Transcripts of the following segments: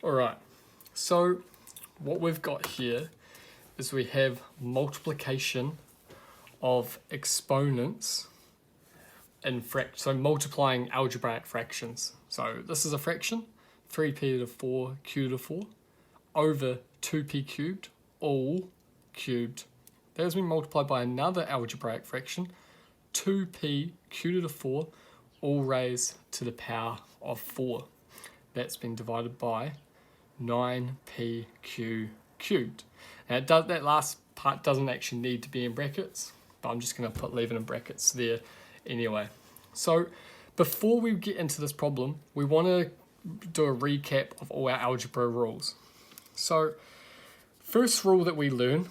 Alright, so what we've got here is we have multiplication of exponents in so multiplying algebraic fractions. So this is a fraction, 3p to the 4 q to the 4 over 2p cubed, all cubed. That has been multiplied by another algebraic fraction, 2p q to the 4, all raised to the power of 4. That's been divided by 9pq cubed. Now that last part doesn't actually need to be in brackets, but I'm just going to leave it in brackets there anyway. So before we get into this problem, we want to do a recap of all our algebra rules. So first rule that we learn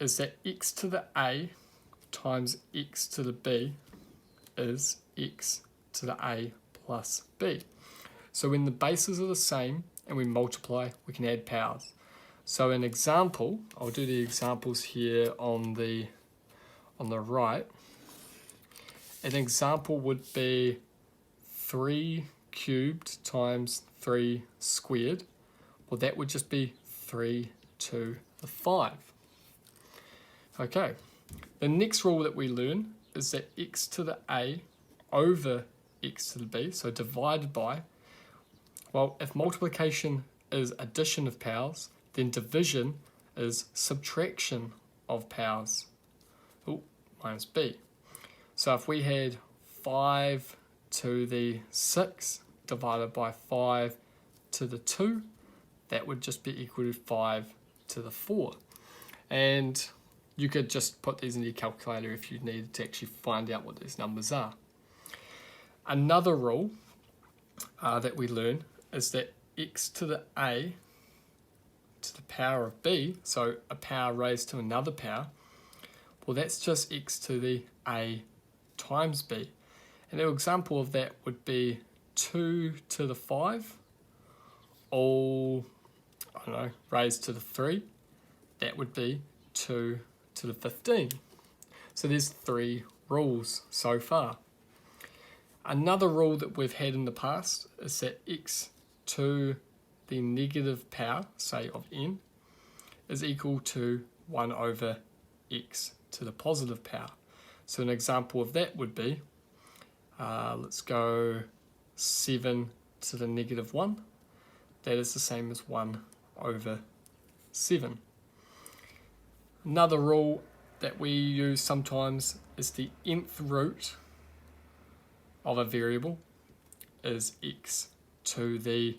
is that x to the a times x to the b is x to the a plus b. So when the bases are the same and we multiply, we can add powers. So an example, I'll do the examples here on the right. An example would be 3 cubed times 3 squared. Well, that would just be 3 to the 5. Okay, the next rule that we learn is that x to the a over x to the b, so divided by, well, if multiplication is addition of powers, then division is subtraction of powers. Minus b. So if we had 5 to the 6 divided by 5 to the 2, that would just be equal to 5 to the 4. And you could just put these in your calculator if you needed to actually find out what these numbers are. Another rule that we learn is that x to the a to the power of b, so a power raised to another power, well, that's just x to the a times b. And an example of that would be 2 to the 5, all, I don't know, raised to the 3. That would be 2 to the 15. So there's 3 rules so far. Another rule that we've had in the past is that x to the negative power, say of n, is equal to 1 over x to the positive power. So an example of that would be, let's go 7 to the negative 1. That is the same as 1 over 7. Another rule that we use sometimes is the nth root of a variable is x to the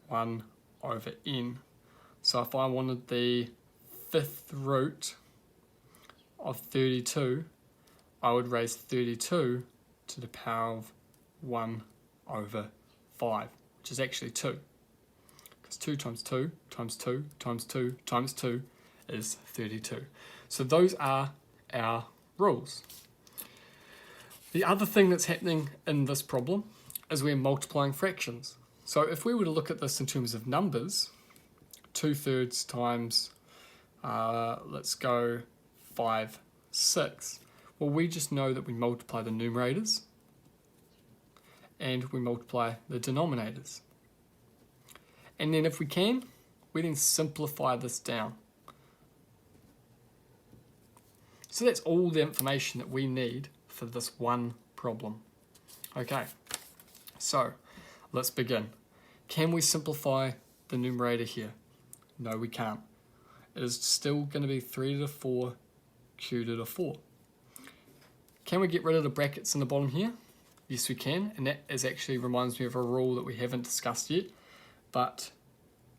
1 over n. So if I wanted the 5th root of 32, I would raise 32 to the power of 1 over 5, which is actually 2. Because 2 times 2 times 2 times 2 times 2 is 32. So those are our rules. The other thing that's happening in this problem is we're multiplying fractions. So if we were to look at this in terms of numbers, 2/3 times, let's go 5, 6. Well, we just know that we multiply the numerators and we multiply the denominators. And then if we can, we then simplify this down. So that's all the information that we need for this one problem. Okay, so let's begin. Can we simplify the numerator here? No, we can't. It is still going to be 3 to the 4 q to the 4. Can we get rid of the brackets in the bottom here? Yes, we can, and that actually reminds me of a rule that we haven't discussed yet. But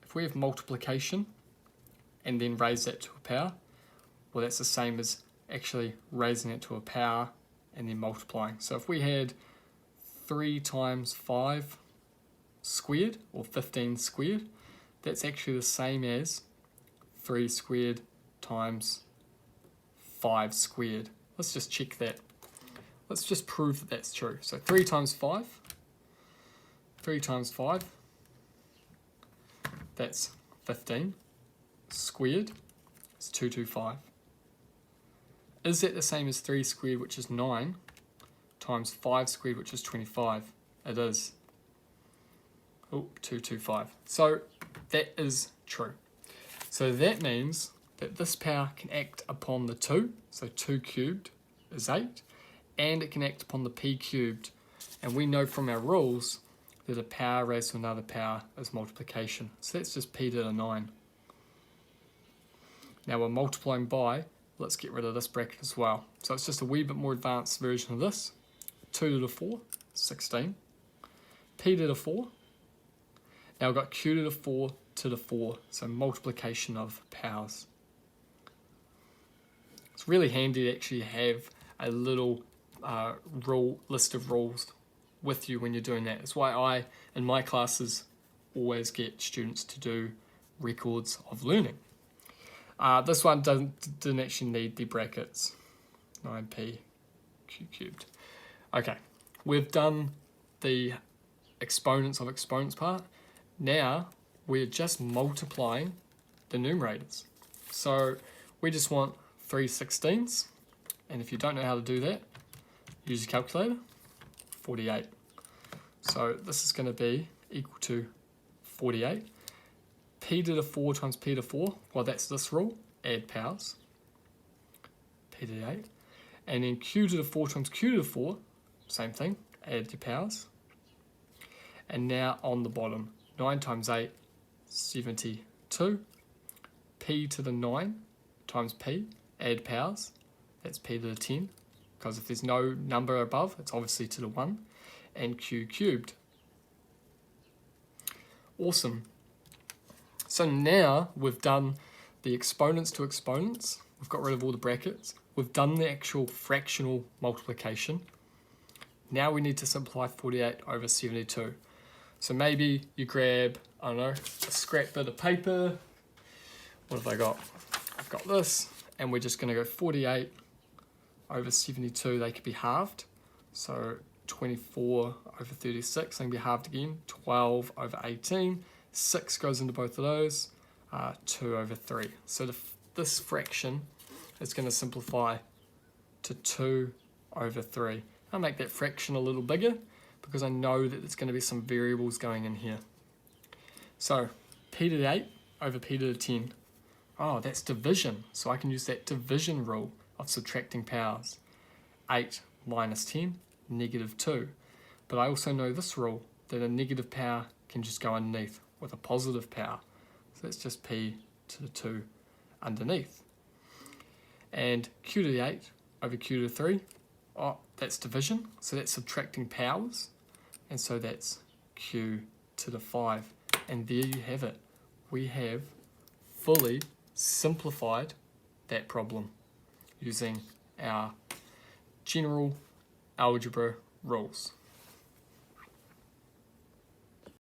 if we have multiplication and then raise that to a power, well, that's the same as actually raising it to a power and then multiplying. So if we had 3 times 5 squared, or 15 squared, that's actually the same as 3 squared times 5 squared. Let's just check that. Let's just prove that that's true. So 3 times 5, 3 times 5, that's 15 squared, it's 225. Is that the same as 3 squared, which is 9, times 5 squared, which is 25? It is. Oh, 225. So that is true. So that means that this power can act upon the 2, so 2 cubed is 8, and it can act upon the p cubed. And we know from our rules that a power raised to another power is multiplication. So that's just p to the 9. Now we're multiplying by, let's get rid of this bracket as well. So it's just a wee bit more advanced version of this. 2 to the 4, 16. P to the 4. Now we've got q to the 4 to the 4, so multiplication of powers. It's really handy to actually have a little list of rules with you when you're doing that. That's why I, in my classes, always get students to do records of learning. This one didn't actually need the brackets. 9p q cubed. Okay, we've done the exponents of exponents part. Now we're just multiplying the numerators. So we just want 3/16, and if you don't know how to do that, use your calculator. 48. So this is going to be equal to 48. P to the 4 times p to the 4, well, that's this rule, add powers. P to the 8. And then q to the 4 times q to the 4, same thing, add your powers. And now on the bottom, 9 times 8, 72. P to the 9 times p, add powers, that's p to the 10, because if there's no number above, it's obviously to the 1, and q cubed. Awesome. So now we've done the exponents to exponents, we've got rid of all the brackets, we've done the actual fractional multiplication. Now we need to simplify 48 over 72. So maybe you grab, I don't know, a scrap bit of paper. What have I got? I've got this, and we're just going to go 48 over 72. They could be halved. So 24 over 36, they can be halved again. 12 over 18. 6 goes into both of those. 2 over 3. So this fraction is going to simplify to 2 over 3. I'll make that fraction a little bigger because I know that there's going to be some variables going in here. So p to the 8 over p to the 10. Oh, that's division. So I can use that division rule of subtracting powers. 8 minus 10, negative 2. But I also know this rule, that a negative power can just go underneath with a positive power. So that's just p to the 2 underneath. And q to the 8 over q to the 3. Oh, that's division, so that's subtracting powers, and so that's q to the 5. And there you have it. We have fully simplified that problem using our general algebra rules.